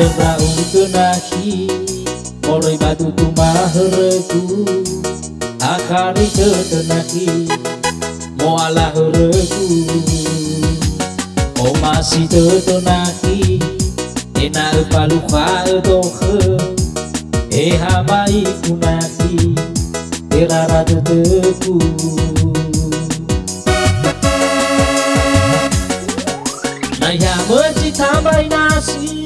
Arem raung kenahi Moroi batu tumahereku Akari ketenahi Moala hereku O masih tetenahi Ena epaluka etohe Hamai kunahi Terara teteku Naya mencitamai nasi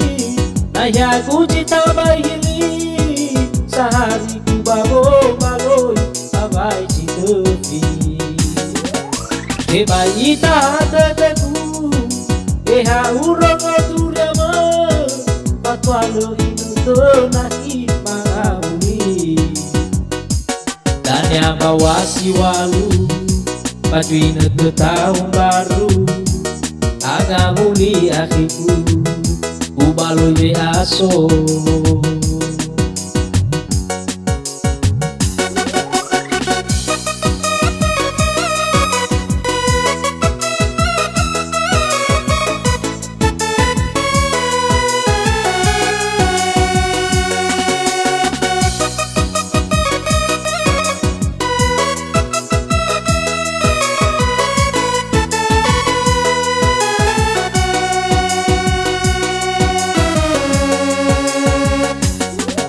Naya ku citamai hili Sehari ku baloi Abai citepi Kebai ita teteku Keha urang aturiama Patualo inu tenahi mangabuli Danya bawa si walu Pajuina ke tahun baru Aga muli akiku Ubalo ye aso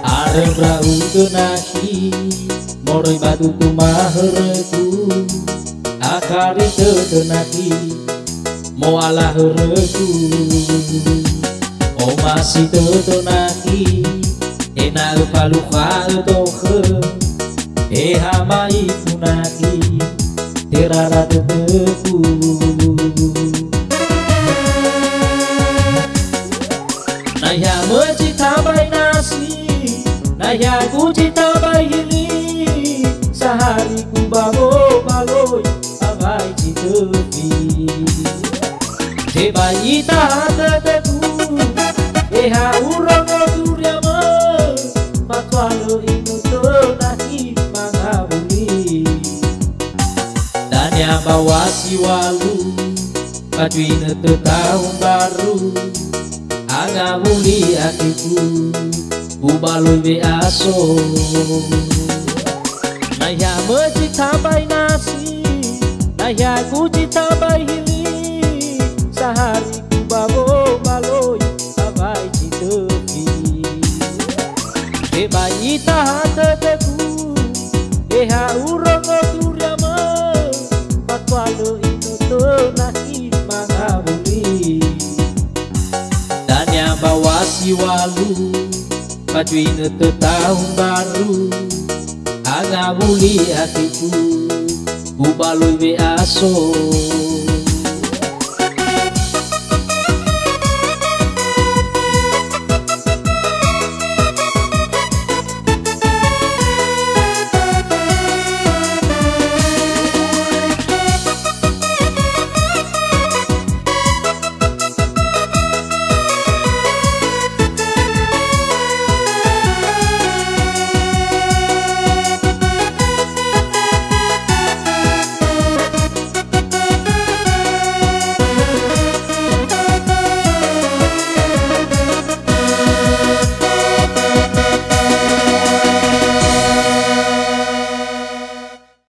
Arem raung kenahi Moroi batu tumahereku Akari tetenahi Moala hereku O masih tetenahi Ena epaluka etohe Hamai kunahi Terara teteku Naya mencitamai nasi Naya ku citamai hili Sehari ku baloi Abai citepi Kebai ita teteku Eha urang aturiama Patualo inu tenahi mangabuli Danya bawa si walu Pajuina te tahun baru Aga muli akiku Ubaloi be aso Naya mencitamai nasi Naya ku citamai hili Sehari ku baloi Abai citepi Kebai ita teteku Eha urang aturiama Patualo inu tenahi mangabuli Danya bawa si walu Pajuina te tahun baru Aga muli hatiku Ubaloi be aso